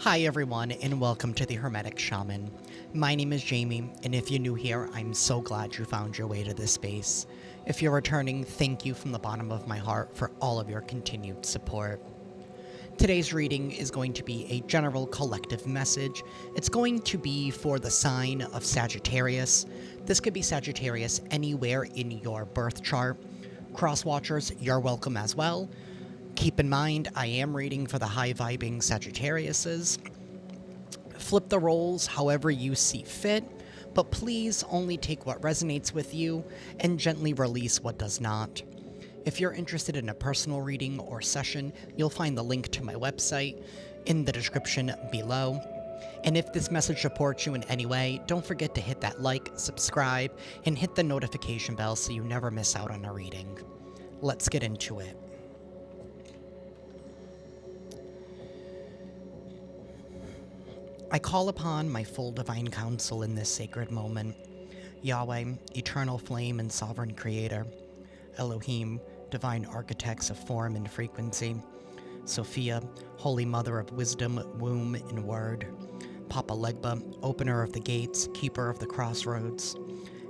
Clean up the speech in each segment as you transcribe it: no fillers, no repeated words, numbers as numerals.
Hi everyone, and welcome to the Hermetic Shaman. My name is Jayme, and if you're new here, I'm so glad you found your way to this space. If you're returning, thank you from the bottom of my heart for all of your continued support. Today's reading is going to be a general collective message. It's going to be for the sign of Sagittarius. This could be Sagittarius anywhere in your birth chart. Cross-watchers, you're welcome as well. Keep in mind, I am reading for the high-vibing Sagittariuses. Flip the roles however you see fit, but please only take what resonates with you and gently release what does not. If you're interested in a personal reading or session, you'll find the link to my website in the description below. And if this message supports you in any way, don't forget to hit that like, subscribe, and hit the notification bell so you never miss out on a reading. Let's get into it. I call upon my full divine counsel in this sacred moment. Yahweh, eternal flame and sovereign creator. Elohim, divine architects of form and frequency. Sophia, holy mother of wisdom, womb, and word. Papa Legba, opener of the gates, keeper of the crossroads.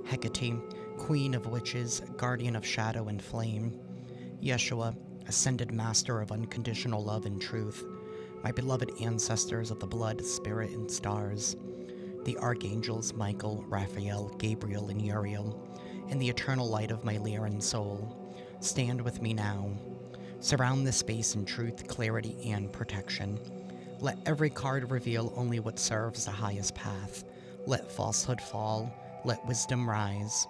Hecate, queen of witches, guardian of shadow and flame. Yeshua, ascended master of unconditional love and truth. My beloved ancestors of the blood, spirit, and stars, the archangels Michael, Raphael, Gabriel, and Uriel, and the eternal light of my Lyran soul, stand with me now. Surround this space in truth, clarity, and protection. Let every card reveal only what serves the highest path. Let falsehood fall. Let wisdom rise.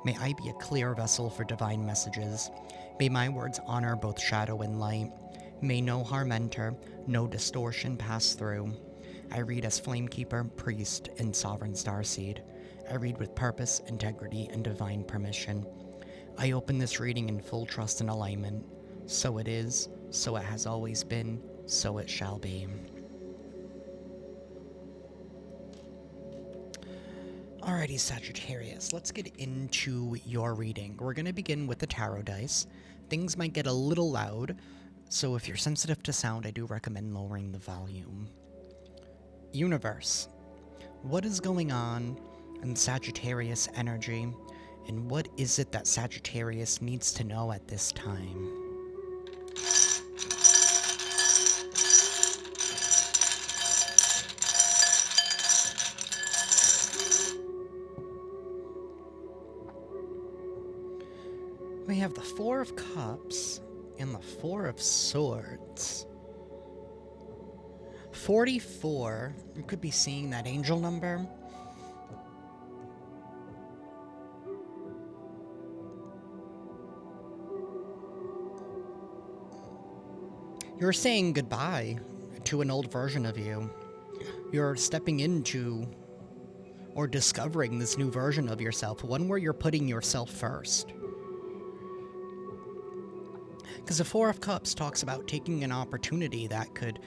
May I be a clear vessel for divine messages. May my words honor both shadow and light. May no harm enter, no distortion pass through. I read as Flamekeeper, Priest, and Sovereign Starseed. I read with purpose, integrity, and divine permission. I open this reading in full trust and alignment. So it is, so it has always been, so it shall be. Alrighty, Sagittarius, let's get into your reading. We're going to begin with the tarot dice. Things might get a little loud, so if you're sensitive to sound, I do recommend lowering the volume. Universe. What is going on in Sagittarius energy, and what is it that Sagittarius needs to know at this time? We have the Four of Cups and the Four of Swords. 44, you could be seeing that angel number. You're saying goodbye to an old version of you. You're stepping into or discovering this new version of yourself, one where you're putting yourself first. Because the Four of Cups talks about taking an opportunity that could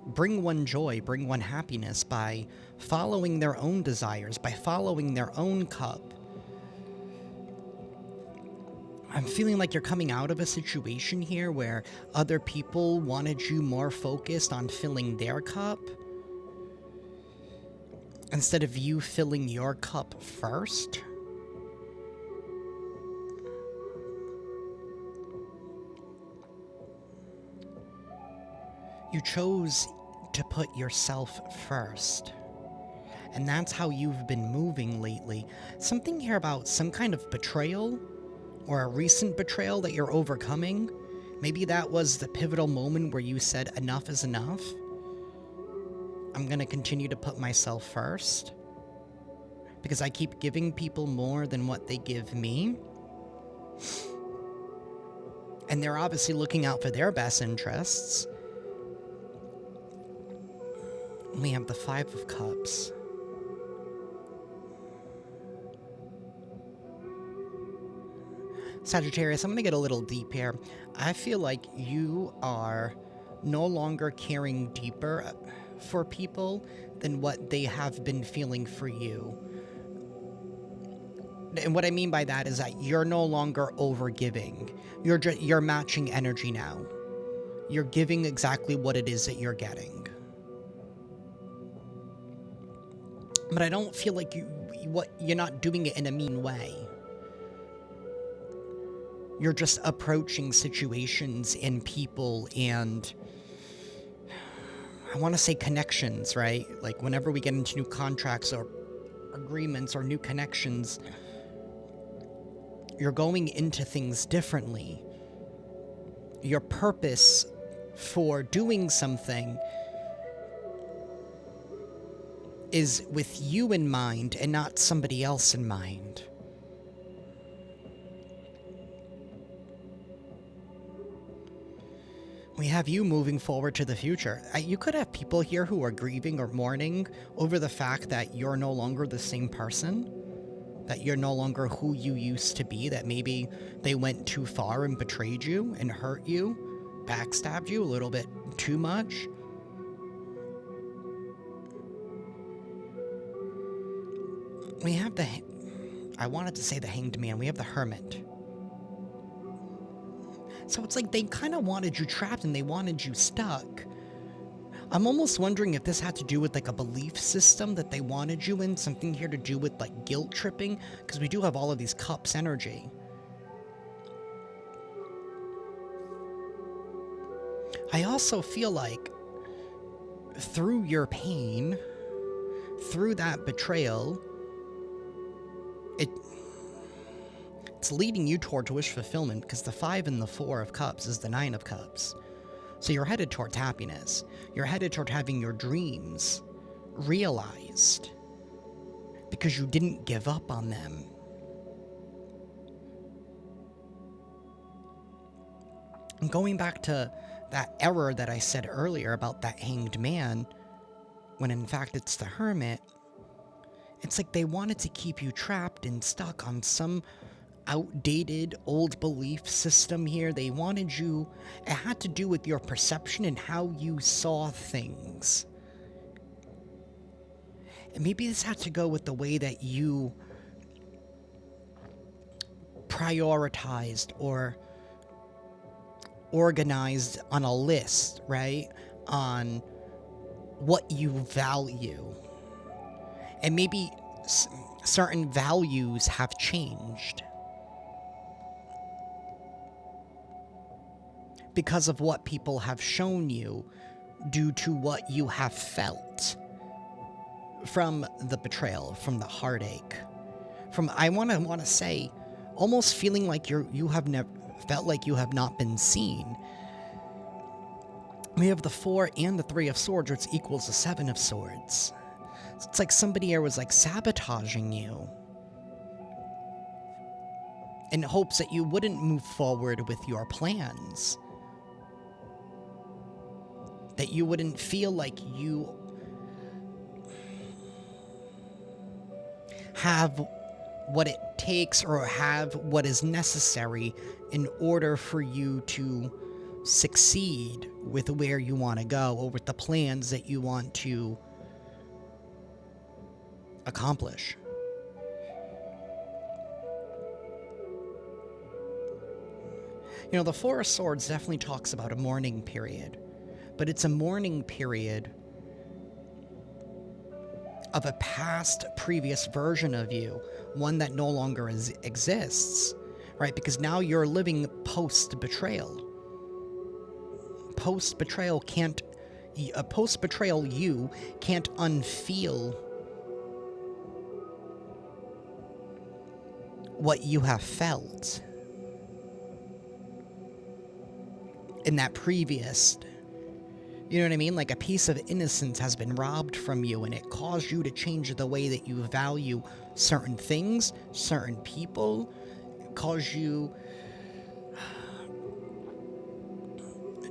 bring one joy, bring one happiness by following their own desires, by following their own cup. I'm feeling like you're coming out of a situation here where other people wanted you more focused on filling their cup instead of you filling your cup first. You chose to put yourself first. And that's how you've been moving lately. Something here about some kind of betrayal or a recent betrayal that you're overcoming. Maybe that was the pivotal moment where you said enough is enough. I'm going to continue to put myself first because I keep giving people more than what they give me. And they're obviously looking out for their best interests. We have the Five of Cups. Sagittarius, I'm going to get a little deep here. I feel like you are no longer caring deeper for people than what they have been feeling for you. And what I mean by that is that you're no longer overgiving. You're matching energy now. You're giving exactly what it is that you're getting. But I don't feel like you're not doing it in a mean way. You're just approaching situations and people and, I want to say, connections, right? Like whenever we get into new contracts or agreements or new connections, you're going into things differently. Your purpose for doing something is with you in mind and not somebody else in mind. We have you moving forward to the future. You could have people here who are grieving or mourning over the fact that you're no longer the same person, that you're no longer who you used to be, that maybe they went too far and betrayed you and hurt you, backstabbed you a little bit too much. We have I wanted to say the Hanged Man, we have the Hermit. So it's like they kind of wanted you trapped and they wanted you stuck. I'm almost wondering if this had to do with like a belief system that they wanted you in, something here to do with like guilt tripping, because we do have all of these cups energy. I also feel like through your pain, through that betrayal, it's leading you towards wish fulfillment, because the 5 and the 4 of cups is the 9 of cups. So you're headed towards happiness. You're headed toward having your dreams realized because you didn't give up on them. And going back to that error that I said earlier about that Hanged Man, when in fact it's the Hermit, it's like they wanted to keep you trapped and stuck on some outdated old belief system here. They wanted you, it had to do with your perception and how you saw things. And maybe this had to go with the way that you prioritized or organized on a list, right? On what you value. And maybe certain values have changed because of what people have shown you due to what you have felt from the betrayal, from the heartache, from, I want to say, almost feeling like you have never felt like you have not been seen. We have the 4 and the 3 of swords, which equals the 7 of swords. It's like somebody here was like sabotaging you in hopes that you wouldn't move forward with your plans. That you wouldn't feel like you have what it takes or have what is necessary in order for you to succeed with where you want to go or with the plans that you want to accomplish. You know, the 4 of Swords definitely talks about a mourning period, but it's a mourning period of a past, previous version of you, one that no longer exists, right? Because now you're living post-betrayal. Post-betrayal you can't unfeel what you have felt in that previous, you know what I mean? Like a piece of innocence has been robbed from you, and it caused you to change the way that you value certain things, certain people. It caused you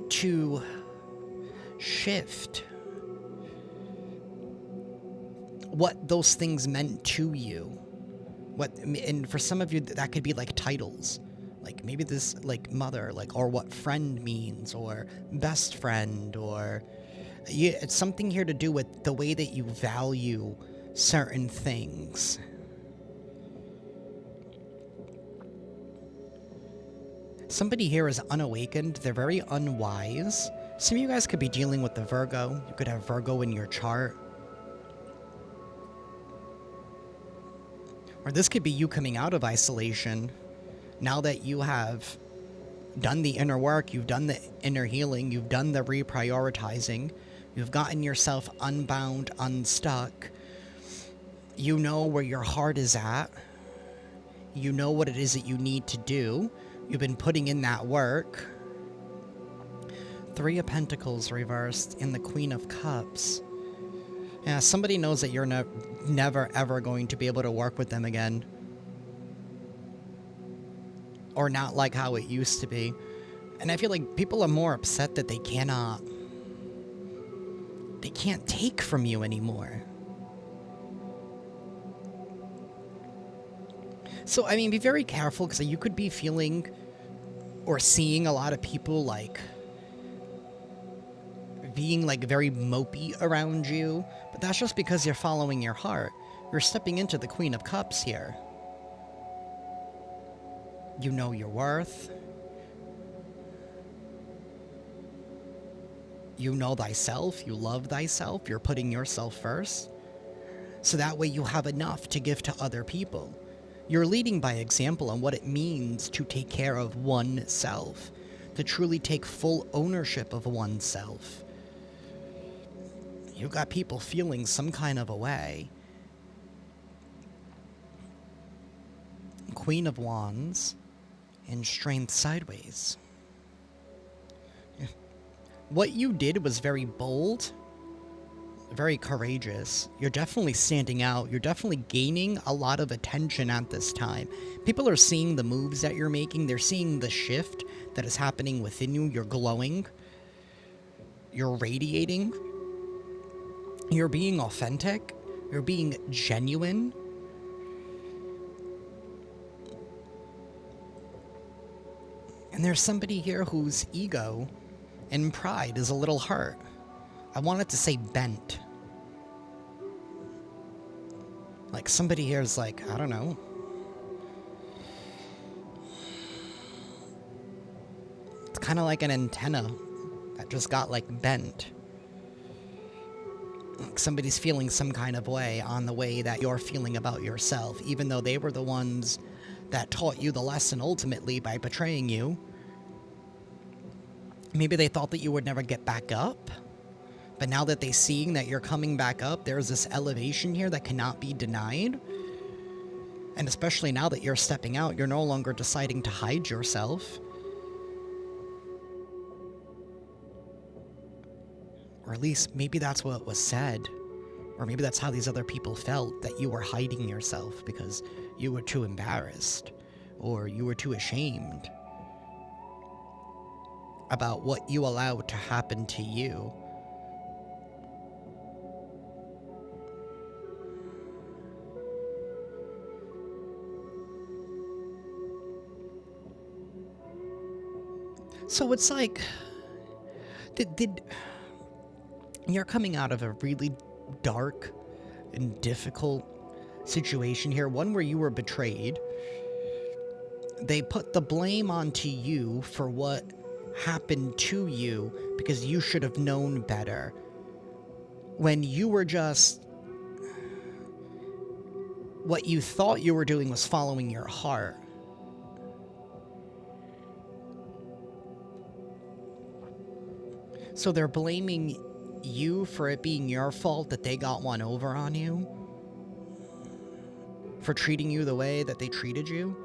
to shift what those things meant to you. And for some of you, that could be like titles. Like maybe this, like mother, like, or what friend means, or best friend, or it's something here to do with the way that you value certain things. Somebody here is unawakened. They're very unwise. Some of you guys could be dealing with the Virgo. You could have Virgo in your chart. Or this could be you coming out of isolation now that you have done the inner work, you've done the inner healing, you've done the reprioritizing, you've gotten yourself unbound, unstuck. You know where your heart is at. You know what it is that you need to do. You've been putting in that work. Three of Pentacles reversed in the Queen of Cups. Yeah, somebody knows that you're never ever going to be able to work with them again. Or not like how it used to be. And I feel like people are more upset that they can't take from you anymore. So, I mean, be very careful, because you could be feeling or seeing a lot of people, like, being, like, very mopey around you. But that's just because you're following your heart. You're stepping into the Queen of Cups here. You know your worth. You know thyself. You love thyself. You're putting yourself first. So that way you have enough to give to other people. You're leading by example on what it means to take care of oneself, to truly take full ownership of oneself. You got people feeling some kind of a way. Queen of Wands and Strength sideways. What you did was very bold, very courageous. You're definitely standing out. You're definitely gaining a lot of attention at this time. People are seeing the moves that you're making. They're seeing the shift that is happening within you. You're glowing. You're radiating. You're being authentic. You're being genuine. And there's somebody here whose ego and pride is a little hurt. I wanted to say bent. Like somebody here is like, I don't know. It's kind of like an antenna that just got like bent. Like somebody's feeling some kind of way on the way that you're feeling about yourself, even though they were the ones that taught you the lesson ultimately by betraying you. Maybe they thought that you would never get back up. But now that they're seeing that you're coming back up, there's this elevation here that cannot be denied. And especially now that you're stepping out, you're no longer deciding to hide yourself. Or at least maybe that's what was said. Or maybe that's how these other people felt, that you were hiding yourself because you were too embarrassed. Or you were too ashamed about what you allowed to happen to you. So it's like, did you're coming out of a really dark and difficult situation here, one where you were betrayed. They put the blame onto you for what happened to you because you should have known better, when you were just, what you thought you were doing was following your heart. So they're blaming you for it being your fault that they got one over on you, for treating you the way that they treated you.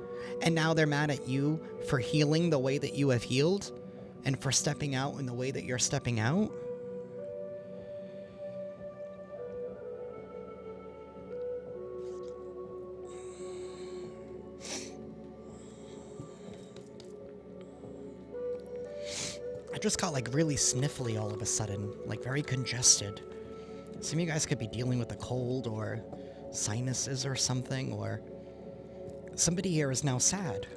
And now they're mad at you for healing the way that you have healed, and for stepping out in the way that you're stepping out. I just got like really sniffly all of a sudden, like very congested. Some of you guys could be dealing with a cold or sinuses or something, or somebody here is now sad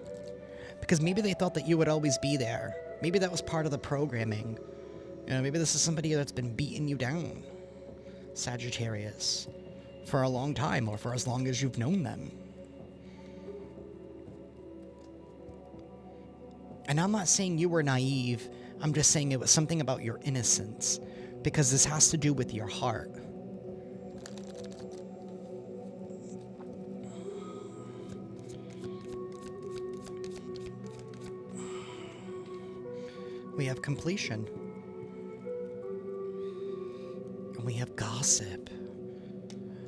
because maybe they thought that you would always be there. Maybe that was part of the programming. You know, maybe this is somebody that's been beating you down, Sagittarius, for a long time, or for as long as you've known them. And I'm not saying you were naive. I'm just saying it was something about your innocence, because this has to do with your heart. We have completion. And we have gossip.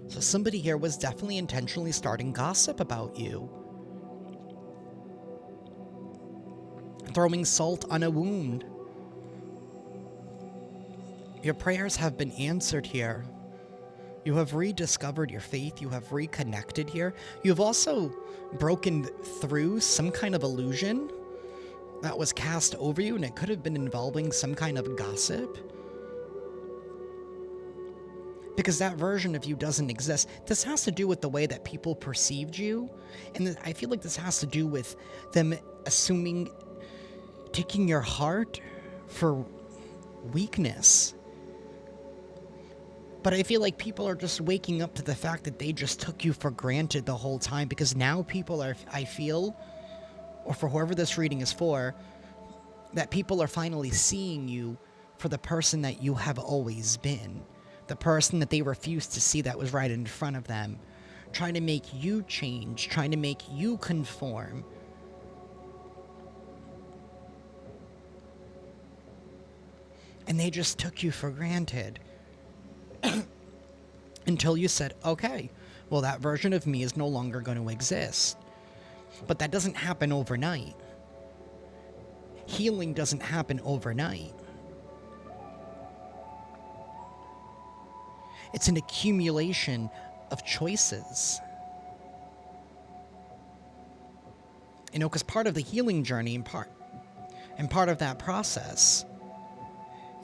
So somebody here was definitely intentionally starting gossip about you. Throwing salt on a wound. Your prayers have been answered here. You have rediscovered your faith. You have reconnected here. You've also broken through some kind of illusion that was cast over you, and it could have been involving some kind of gossip. Because that version of you doesn't exist. This has to do with the way that people perceived you. And I feel like this has to do with them assuming, taking your heart for weakness. But I feel like people are just waking up to the fact that they just took you for granted the whole time, because now people are, I feel, or for whoever this reading is for, that people are finally seeing you for the person that you have always been. The person that they refused to see that was right in front of them. Trying to make you change, trying to make you conform. And they just took you for granted. Until you said, okay, well, that version of me is no longer going to exist. But that doesn't happen overnight. Healing doesn't happen overnight. It's an accumulation of choices. You know, because part of the healing journey and part of that process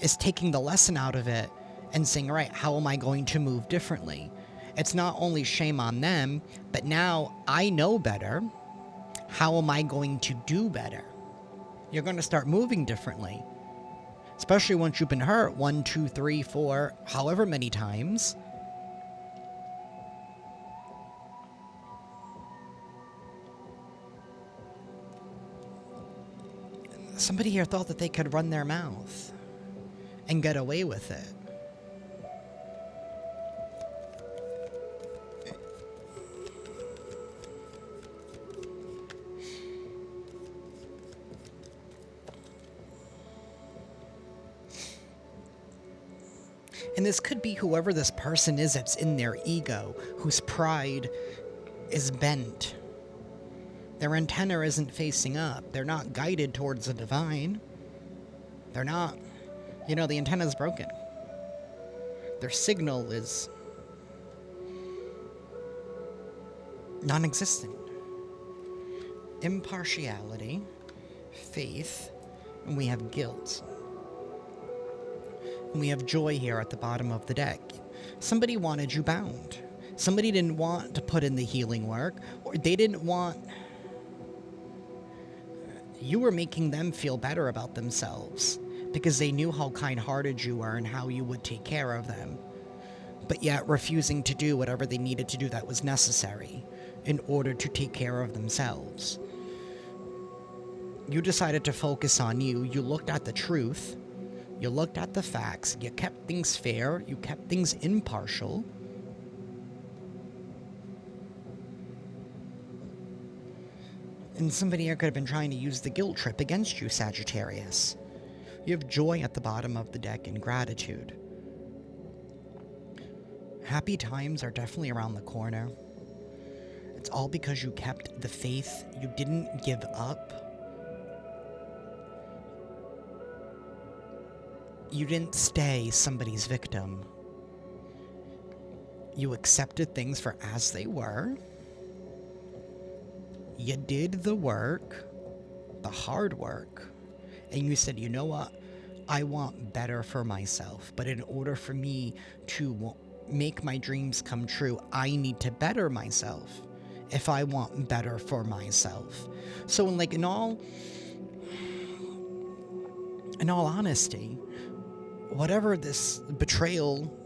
is taking the lesson out of it and saying, all right, how am I going to move differently? It's not only shame on them, but now I know better. How am I going to do better? You're going to start moving differently. Especially once you've been hurt 1, 2, 3, 4, however many times. Somebody here thought that they could run their mouth and get away with it. And this could be whoever this person is that's in their ego, whose pride is bent. Their antenna isn't facing up. They're not guided towards the divine. They're not, the antenna's broken. Their signal is non-existent. Impartiality, faith, and we have guilt. And we have joy here at the bottom of the deck. Somebody wanted you bound. Somebody didn't want to put in the healing work, or they didn't want... You were making them feel better about themselves because they knew how kind-hearted you were and how you would take care of them, but yet refusing to do whatever they needed to do that was necessary in order to take care of themselves. You decided to focus on you. You looked at the truth. You looked at the facts. You kept things fair. You kept things impartial. And somebody here could have been trying to use the guilt trip against you, Sagittarius. You have joy at the bottom of the deck and gratitude. Happy times are definitely around the corner. It's all because you kept the faith. You didn't give up. You didn't stay somebody's victim. You accepted things for as they were. You did the work, the hard work, and you said, you know what? I want better for myself, but in order for me to make my dreams come true, I need to better myself if I want better for myself. So in all honesty, whatever this betrayal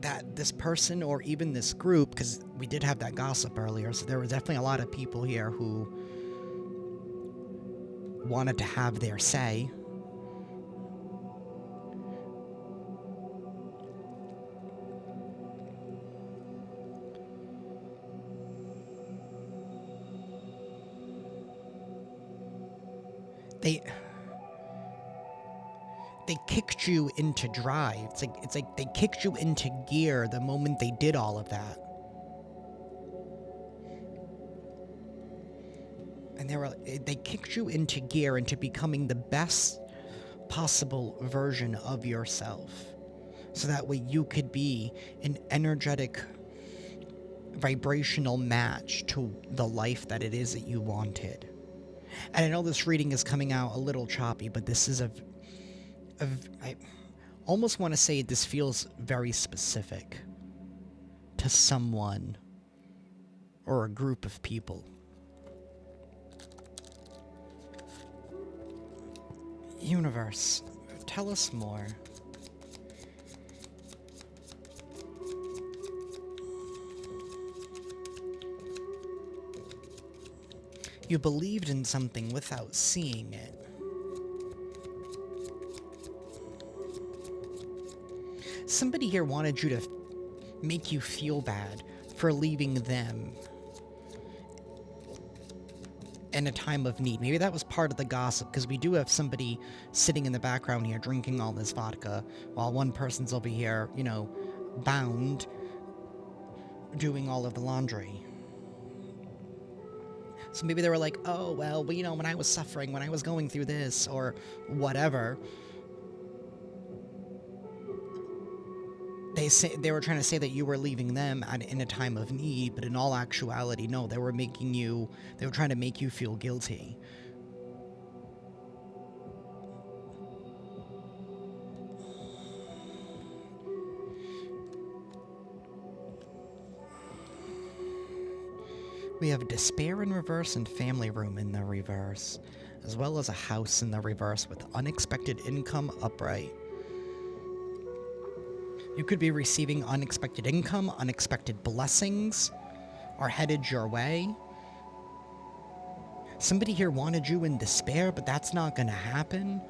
that this person or even this group, because we did have that gossip earlier, so there were definitely a lot of people here who wanted to have their say. they kicked you into drive. It's like they kicked you into gear the moment they did all of that. And they kicked you into gear, into becoming the best possible version of yourself. So that way you could be an energetic, vibrational match to the life that it is that you wanted. And I know this reading is coming out a little choppy, but this is I almost want to say this feels very specific to someone or a group of people. Universe, tell us more. You believed in something without seeing it. Somebody here wanted you to make you feel bad for leaving them in a time of need. Maybe that was part of the gossip, because we do have somebody sitting in the background here drinking all this vodka while one person's over here, you know, bound, doing all of the laundry. So maybe they were like, oh, well, you know, when I was suffering, when I was going through this, or whatever, they were trying to say that you were leaving them in a time of need, but in all actuality, no, they were trying to make you feel guilty. We have despair in reverse and family room in the reverse, as well as a house in the reverse with unexpected income upright. You could be receiving unexpected income, unexpected blessings are headed your way. Somebody here wanted you in despair, but that's not going to happen.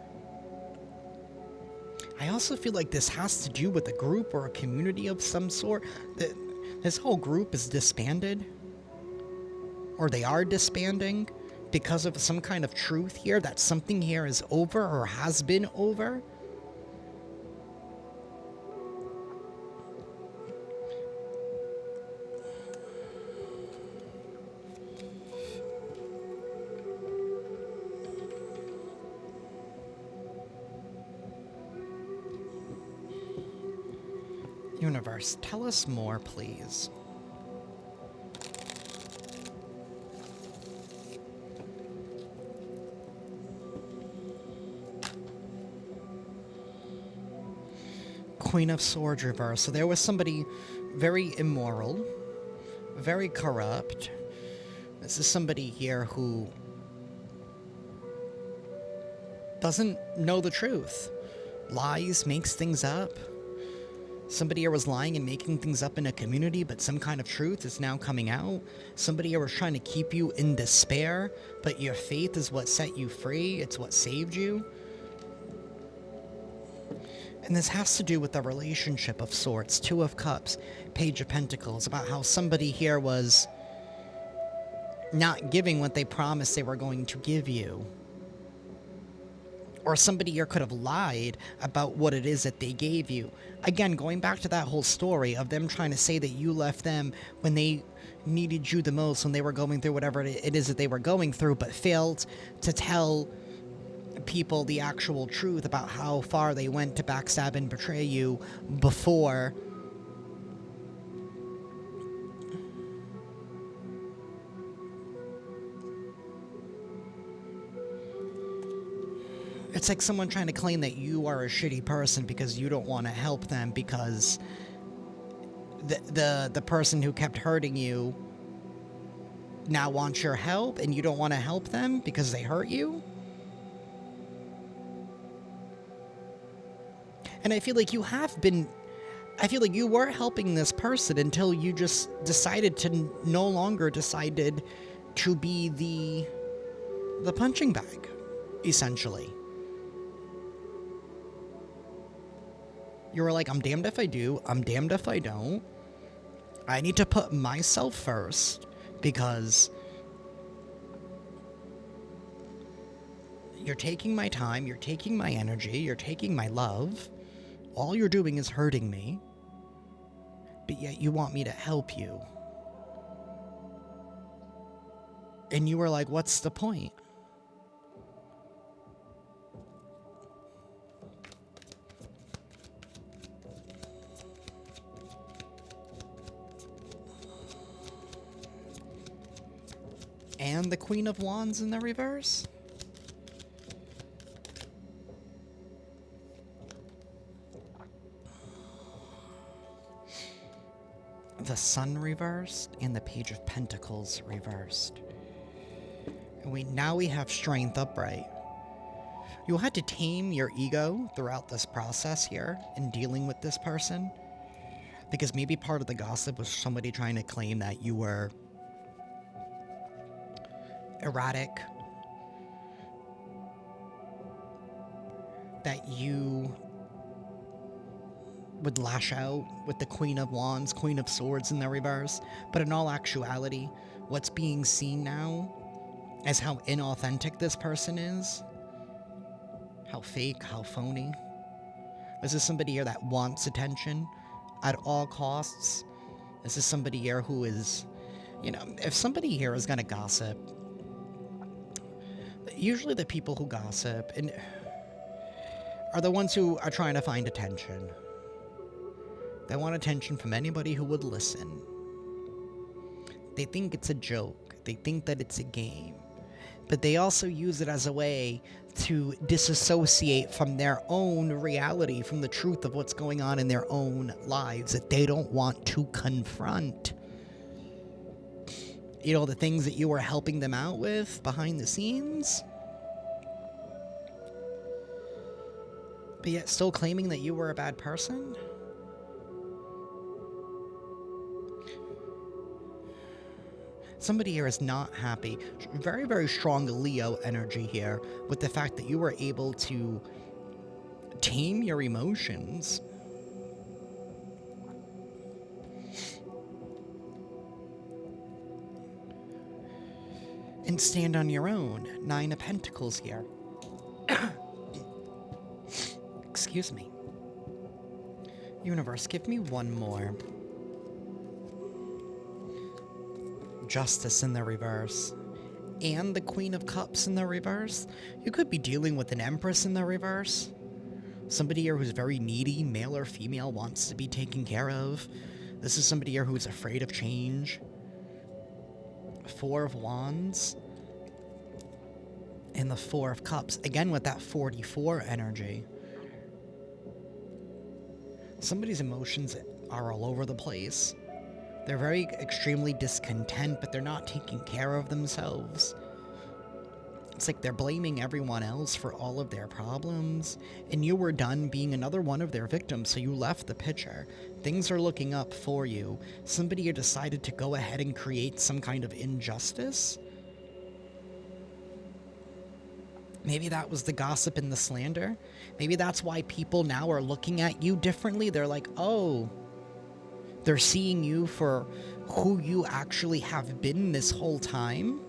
I also feel like this has to do with a group or a community of some sort. This whole group is disbanded, or they are disbanding because of some kind of truth here, that something here is over or has been over. Universe, tell us more, please. Queen of Swords reverse. So there was somebody very immoral, very corrupt. This is somebody here who doesn't know the truth. Lies, makes things up. Somebody here was lying and making things up in a community, but some kind of truth is now coming out. Somebody here was trying to keep you in despair, but your faith is what set you free. It's what saved you. And this has to do with the relationship of sorts. Two of Cups, Page of Pentacles, about how somebody here was not giving what they promised they were going to give you. Or somebody here could have lied about what it is that they gave you. Again, going back to that whole story of them trying to say that you left them when they needed you the most, when they were going through whatever it is that they were going through, but failed to tell people the actual truth about how far they went to backstab and betray you before. It's like someone trying to claim that you are a shitty person because you don't want to help them, because the person who kept hurting you now wants your help and you don't want to help them because they hurt you. And I feel like you were helping this person until you just decided to no longer decided to be the punching bag, essentially. You were like, I'm damned if I do, I'm damned if I don't. I need to put myself first because You're taking my time, you're taking my energy, you're taking my love. All you're doing is hurting me. But yet you want me to help you. And you were like, what's the point? And the Queen of Wands in the reverse? The Sun reversed and the Page of Pentacles reversed. And now we have Strength upright. You had to tame your ego throughout this process here in dealing with this person. Because maybe part of the gossip was somebody trying to claim that you were erratic, that you would lash out with the Queen of Wands, Queen of Swords in the reverse. But in all actuality, what's being seen now as how inauthentic this person is, how fake, how phony. Is this somebody here that wants attention at all costs? Is this somebody here who is, you know, if somebody here is going to gossip, usually the people who gossip are the ones who are trying to find attention. They want attention from anybody who would listen. They think it's a joke. They think that it's a game. But they also use it as a way to disassociate from their own reality, from the truth of what's going on in their own lives that they don't want to confront. You know, the things that you were helping them out with behind the scenes. But yet still claiming that you were a bad person? Somebody here is not happy. Very, very strong Leo energy here with the fact that you were able to tame your emotions. And stand on your own. 9 of Pentacles here. Excuse me. Universe, give me one more. Justice in the reverse. And the Queen of Cups in the reverse. You could be dealing with an Empress in the reverse. Somebody here who's very needy, male or female, wants to be taken care of. This is somebody here who's afraid of change. 4 of Wands. And the 4 of Cups. Again with that 44 energy. Somebody's emotions are all over the place. They're very extremely discontent, but they're not taking care of themselves. It's like they're blaming everyone else for all of their problems, and you were done being another one of their victims, so you left the picture. Things are looking up for you. Somebody here decided to go ahead and create some kind of injustice. Maybe that was the gossip and the slander. Maybe that's why people now are looking at you differently. They're like, oh, they're seeing you for who you actually have been this whole time.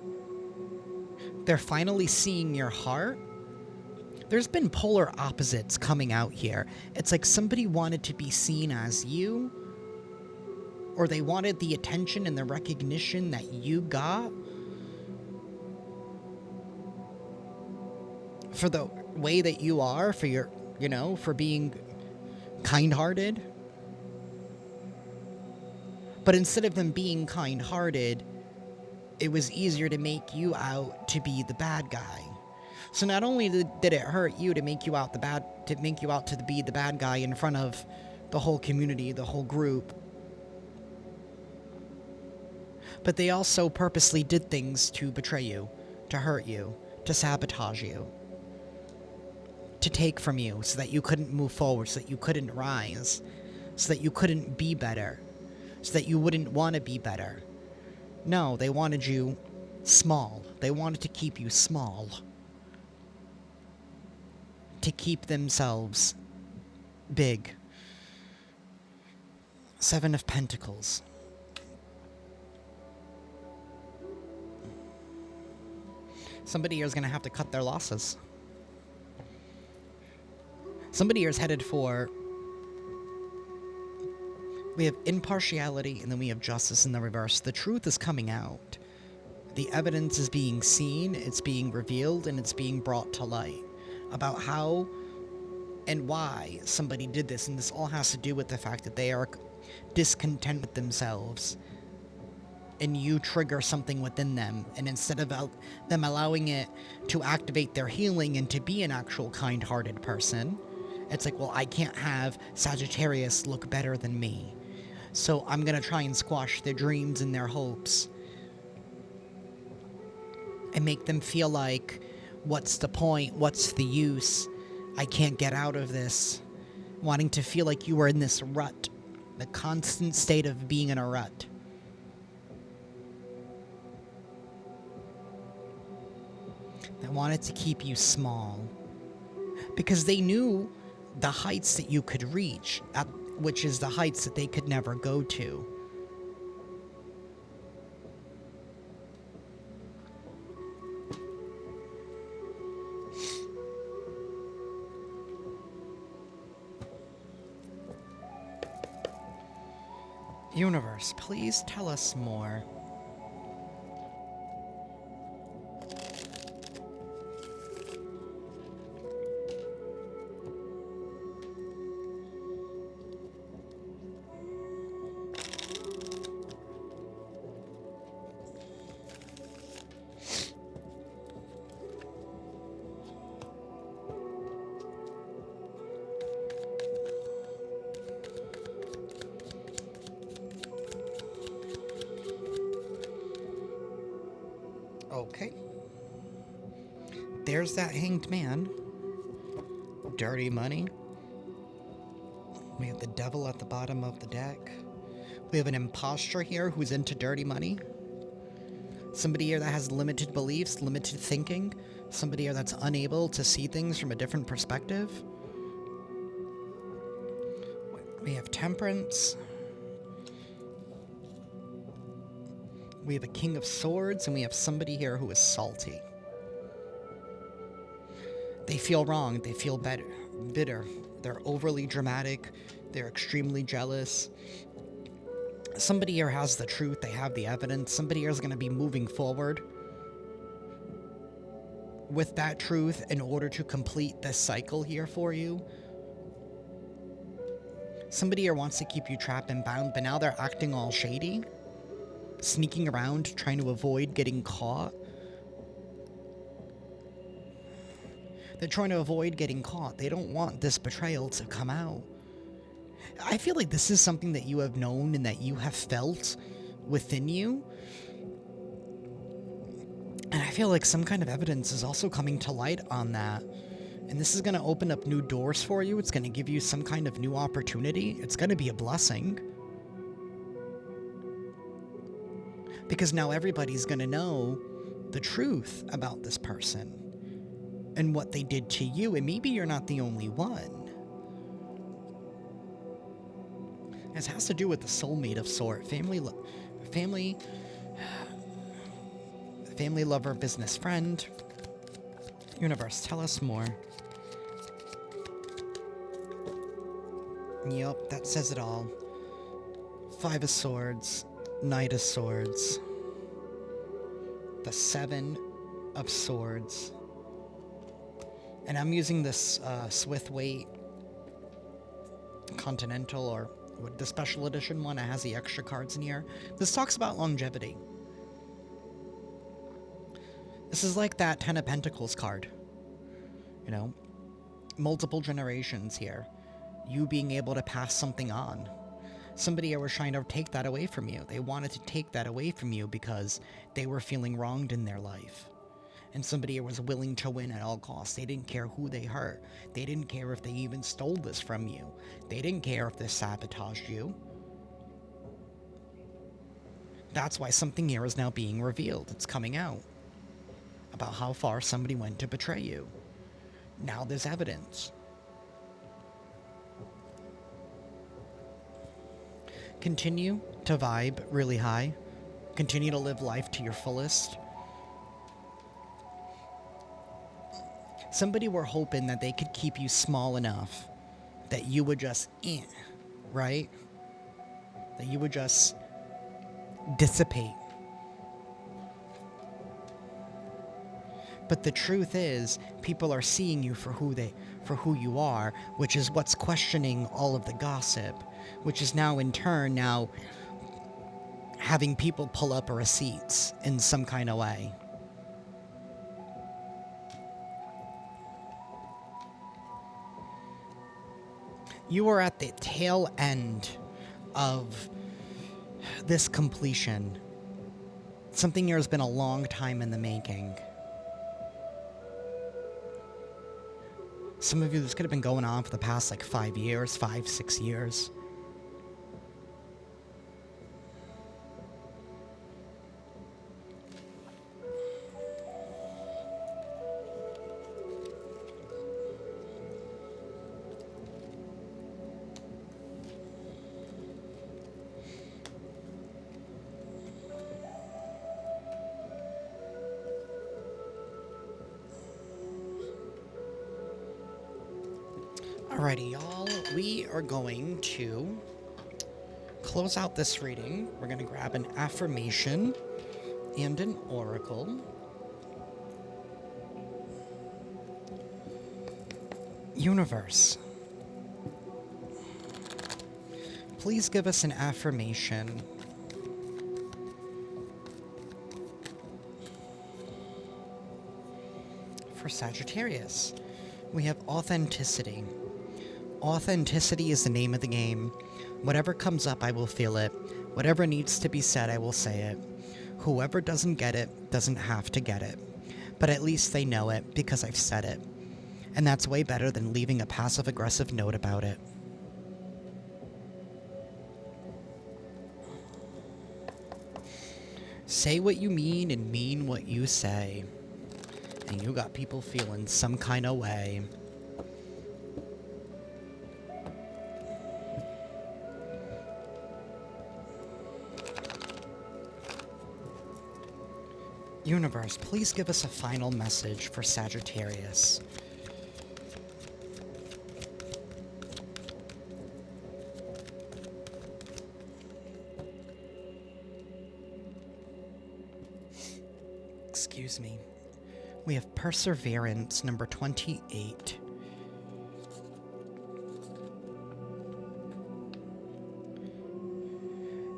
They're finally seeing your heart. There's been polar opposites coming out here. It's like somebody wanted to be seen as you, or they wanted the attention and the recognition that you got for the way that you are, for your, you know, for being kind-hearted. But instead of them being kind-hearted, it was easier to make you out to be the bad guy. So not only did it hurt you to make you out to be the bad guy in front of the whole community, the whole group, but they also purposely did things to betray you, to hurt you, to sabotage you, to take from you so that you couldn't move forward, so that you couldn't rise, so that you couldn't be better, so that you wouldn't want to be better. No, they wanted you small. They wanted to keep you small. To keep themselves big. 7 of Pentacles. Somebody here is going to have to cut their losses. Somebody here is headed for... We have impartiality, and then we have justice in the reverse. The truth is coming out. The evidence is being seen, it's being revealed, and it's being brought to light about how and why somebody did this. And this all has to do with the fact that they are discontent with themselves. And you trigger something within them. And instead of them allowing it to activate their healing and to be an actual kind-hearted person, it's like, well, I can't have Sagittarius look better than me. So I'm going to try and squash their dreams and their hopes. And make them feel like, what's the point? What's the use? I can't get out of this. Wanting to feel like you were in this rut. The constant state of being in a rut. They wanted to keep you small. Because they knew the heights that you could reach, which is the heights that they could never go to. Universe, please tell us more. Okay. There's that hanged man. Dirty money. We have the devil at the bottom of the deck. We have an imposter here who's into dirty money. Somebody here that has limited beliefs, limited thinking. Somebody here that's unable to see things from a different perspective. We have temperance. We have a King of Swords, and we have somebody here who is salty. They feel wrong. They feel bitter. They're overly dramatic. They're extremely jealous. Somebody here has the truth. They have the evidence. Somebody here is going to be moving forward with that truth in order to complete this cycle here for you. Somebody here wants to keep you trapped and bound, but now they're acting all shady. Sneaking around, trying to avoid getting caught. They're trying to avoid getting caught. They don't want this betrayal to come out. I feel like this is something that you have known and that you have felt within you. And I feel like some kind of evidence is also coming to light on that. And this is going to open up new doors for you. It's going to give you some kind of new opportunity. It's going to be a blessing. Because now everybody's going to know the truth about this person and what they did to you. And maybe you're not the only one. This has to do with the soulmate of sort. Family, lover, business friend. Universe, tell us more. Yep, that says it all. Five of Swords. Knight of Swords. The Seven of Swords. And I'm using this Swithwaite Continental, or the special edition one. It has the extra cards in here. This talks about longevity. This is like that Ten of Pentacles card. You know? Multiple generations here. You being able to pass something on. Somebody here was trying to take that away from you. They wanted to take that away from you because they were feeling wronged in their life. And somebody here was willing to win at all costs. They didn't care who they hurt. They didn't care if they even stole this from you. They didn't care if they sabotaged you. That's why something here is now being revealed. It's coming out about how far somebody went to betray you. Now there's evidence. Continue to vibe really high. Continue to live life to your fullest. Somebody were hoping that they could keep you small enough that you would just, right? That you would just dissipate. But the truth is, people are seeing you for who you are, which is what's questioning all of the gossip, which is now in turn having people pull up receipts in some kind of way. You are at the tail end of this completion. Something here has been a long time in the making. Some of you, this could have been going on for the past like 5 years, 5, 6 years. Alrighty, y'all. We are going to close out this reading. We're going to grab an affirmation and an oracle. Universe, please give us an affirmation for Sagittarius. We have authenticity. Authenticity is the name of the game. Whatever comes up, I will feel it. Whatever needs to be said, I will say it. Whoever doesn't get it doesn't have to get it. But at least they know it because I've said it. And that's way better than leaving a passive-aggressive note about it. Say what you mean and mean what you say. And you got people feeling some kind of way. Universe, please give us a final message for Sagittarius. Excuse me. We have Perseverance, number 28.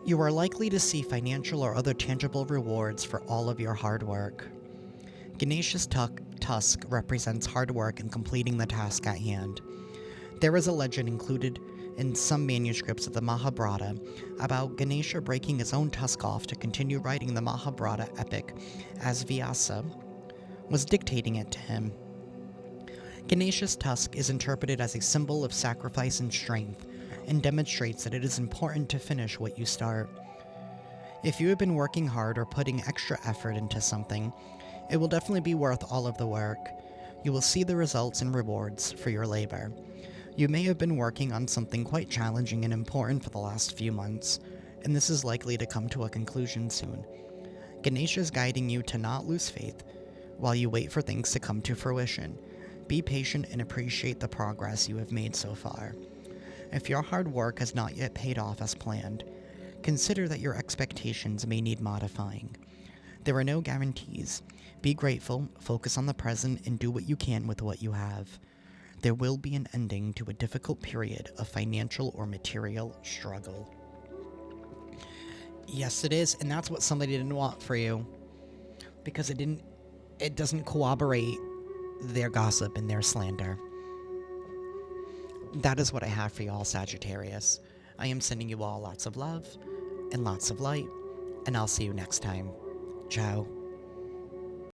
You are likely to see financial or other tangible rewards for all of your hard work. Ganesha's tusk represents hard work in completing the task at hand. There is a legend included in some manuscripts of the Mahabharata about Ganesha breaking his own tusk off to continue writing the Mahabharata epic as Vyasa was dictating it to him. Ganesha's tusk is interpreted as a symbol of sacrifice and strength, and demonstrates that it is important to finish what you start. If you have been working hard or putting extra effort into something, it will definitely be worth all of the work. You will see the results and rewards for your labor. You may have been working on something quite challenging and important for the last few months, and this is likely to come to a conclusion soon. Ganesha is guiding you to not lose faith while you wait for things to come to fruition. Be patient and appreciate the progress you have made so far. If your hard work has not yet paid off as planned, consider that your expectations may need modifying. There are no guarantees. Be grateful, focus on the present, and do what you can with what you have. There will be an ending to a difficult period of financial or material struggle. Yes, it is, and that's what somebody didn't want for you. Because it doesn't corroborate their gossip and their slander. That is what I have for you all, Sagittarius. I am sending you all lots of love and lots of light, and I'll see you next time. Ciao.